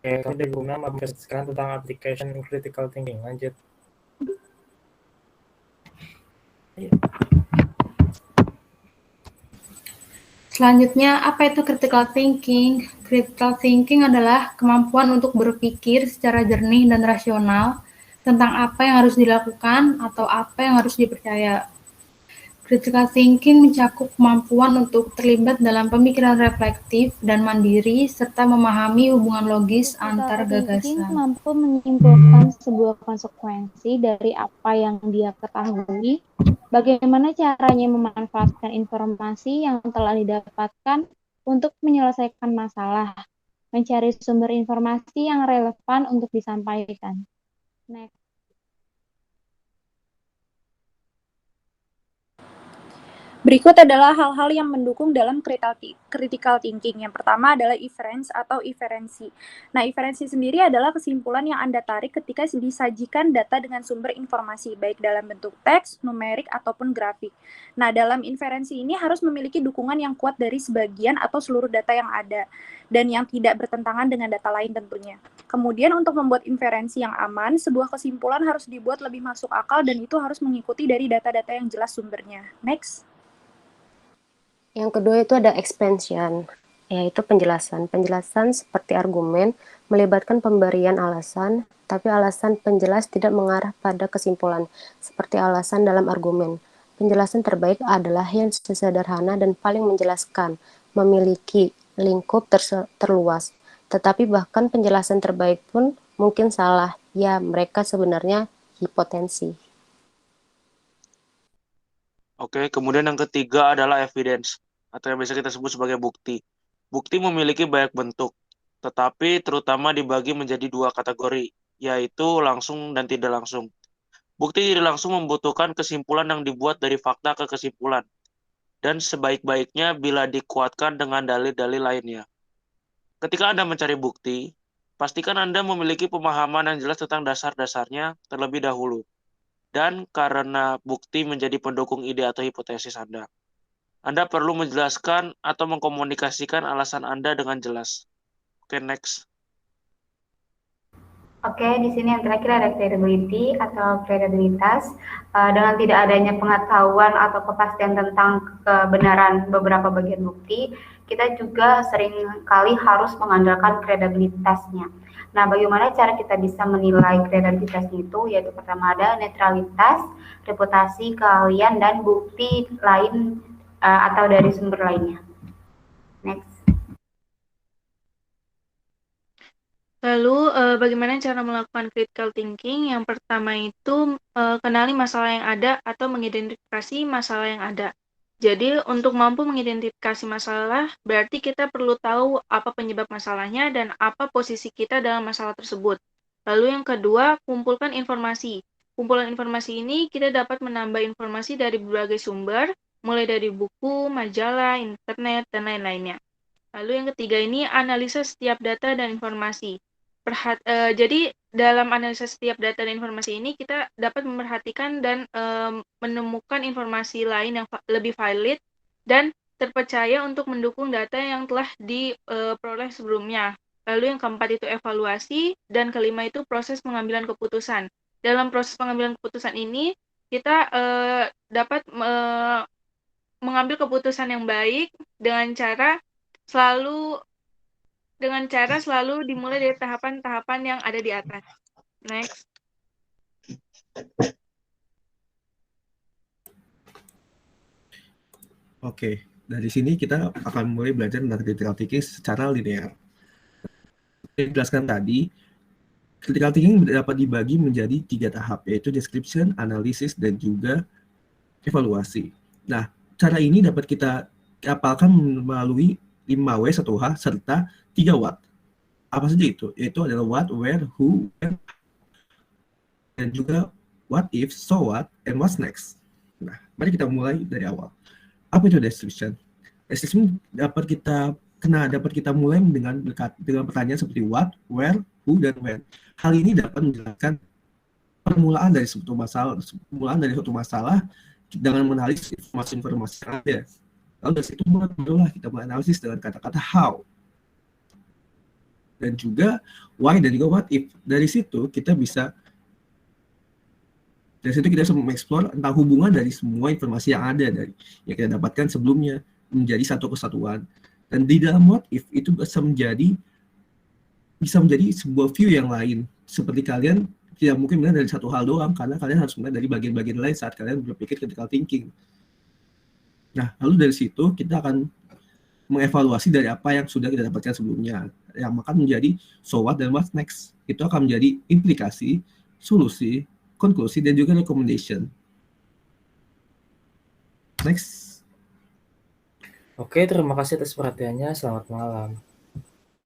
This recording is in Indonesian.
Oke, guna membahaskan tentang application critical thinking. Lanjut. Selanjutnya, apa itu critical thinking? Critical thinking adalah kemampuan untuk berpikir secara jernih dan rasional tentang apa yang harus dilakukan atau apa yang harus dipercaya. Critical thinking mencakup kemampuan untuk terlibat dalam pemikiran reflektif dan mandiri serta memahami hubungan logis antar gagasan. Mampu menyimpulkan sebuah konsekuensi dari apa yang dia ketahui, bagaimana caranya memanfaatkan informasi yang telah didapatkan untuk menyelesaikan masalah, mencari sumber informasi yang relevan untuk disampaikan. Next. Berikut adalah hal-hal yang mendukung dalam critical thinking. Yang pertama adalah inference atau inferensi. Nah, inferensi sendiri adalah kesimpulan yang Anda tarik ketika disajikan data dengan sumber informasi, baik dalam bentuk teks, numerik, ataupun grafik. Nah, dalam inferensi ini harus memiliki dukungan yang kuat dari sebagian atau seluruh data yang ada, dan yang tidak bertentangan dengan data lain tentunya. Kemudian untuk membuat inferensi yang aman, sebuah kesimpulan harus dibuat lebih masuk akal dan itu harus mengikuti dari data-data yang jelas sumbernya. Next. Yang kedua itu ada expansion, yaitu penjelasan. Penjelasan seperti argumen melibatkan pemberian alasan, tapi alasan penjelas tidak mengarah pada kesimpulan, seperti alasan dalam argumen. Penjelasan terbaik adalah yang sesederhana dan paling menjelaskan, memiliki lingkup terluas. Tetapi bahkan penjelasan terbaik pun mungkin salah. Ya, mereka sebenarnya hipotensi. Oke, kemudian yang ketiga adalah evidence, atau yang biasa kita sebut sebagai bukti. Bukti memiliki banyak bentuk, tetapi terutama dibagi menjadi dua kategori, yaitu langsung dan tidak langsung. Bukti tidak langsung membutuhkan kesimpulan yang dibuat dari fakta ke kesimpulan, dan sebaik-baiknya bila dikuatkan dengan dalil-dalil lainnya. Ketika Anda mencari bukti, pastikan Anda memiliki pemahaman yang jelas tentang dasar-dasarnya terlebih dahulu. Dan karena bukti menjadi pendukung ide atau hipotesis Anda perlu menjelaskan atau mengkomunikasikan alasan Anda dengan jelas. Oke, next. Oke, di sini yang terakhir ada credibility atau kredibilitas. Dengan tidak adanya pengetahuan atau kepastian tentang kebenaran beberapa bagian bukti, kita juga sering kali harus mengandalkan kredibilitasnya. Nah, bagaimana cara kita bisa menilai kredibilitasnya itu? Yaitu pertama ada netralitas, reputasi, keahlian, dan bukti lain atau dari sumber lainnya. Next. Lalu, bagaimana cara melakukan critical thinking? Yang pertama itu, kenali masalah yang ada atau mengidentifikasi masalah yang ada. Jadi, untuk mampu mengidentifikasi masalah, berarti kita perlu tahu apa penyebab masalahnya dan apa posisi kita dalam masalah tersebut. Lalu yang kedua, kumpulkan informasi. Kumpulan informasi ini kita dapat menambah informasi dari berbagai sumber, mulai dari buku, majalah, internet, dan lain-lainnya. Lalu yang ketiga ini, analisa setiap data dan informasi. Jadi dalam analisa setiap data dan informasi ini kita dapat memerhatikan dan menemukan informasi lain yang lebih valid dan terpercaya untuk mendukung data yang telah diperoleh sebelumnya. Lalu yang keempat itu evaluasi, dan kelima itu proses pengambilan keputusan. Dalam proses pengambilan keputusan ini kita dapat mengambil keputusan yang baik dengan cara selalu dimulai dari tahapan-tahapan yang ada di atas. Next. Oke, dari sini kita akan mulai belajar tentang critical thinking secara linear. Yang dijelaskan tadi, critical thinking dapat dibagi menjadi 3 tahap, yaitu description, analisis, dan juga evaluasi. Nah, cara ini dapat kita apalkan melalui 5W, 1H, serta 3What. Apa saja itu? Yaitu adalah what, where, who, when, dan juga what if, so what, and what's next. Nah, mari kita mulai dari awal. Apa itu description? Description dapat kita mulai dengan pertanyaan seperti what, where, who, dan when. Hal ini dapat menjelaskan permulaan dari suatu masalah dengan menganalisis informasi yang ada. Lalu dari situ barulah kita menganalisis dengan kata-kata how. dan juga why dan juga what if. Dari situ kita bisa mengeksplor tentang hubungan dari semua informasi yang ada dari yang kita dapatkan sebelumnya menjadi satu kesatuan. Dan di dalam what if itu bisa menjadi sebuah view yang lain. Seperti kalian tidak mungkin melihat dari satu hal doang, karena kalian harus melihat dari bagian-bagian lain saat kalian berpikir critical thinking. Nah, lalu dari situ kita akan mengevaluasi dari apa yang sudah kita dapatkan sebelumnya, yang akan menjadi so what dan what next. Itu akan menjadi implikasi, solusi, konklusi, dan juga recommendation. Next. Oke, terima kasih atas perhatiannya. Selamat malam.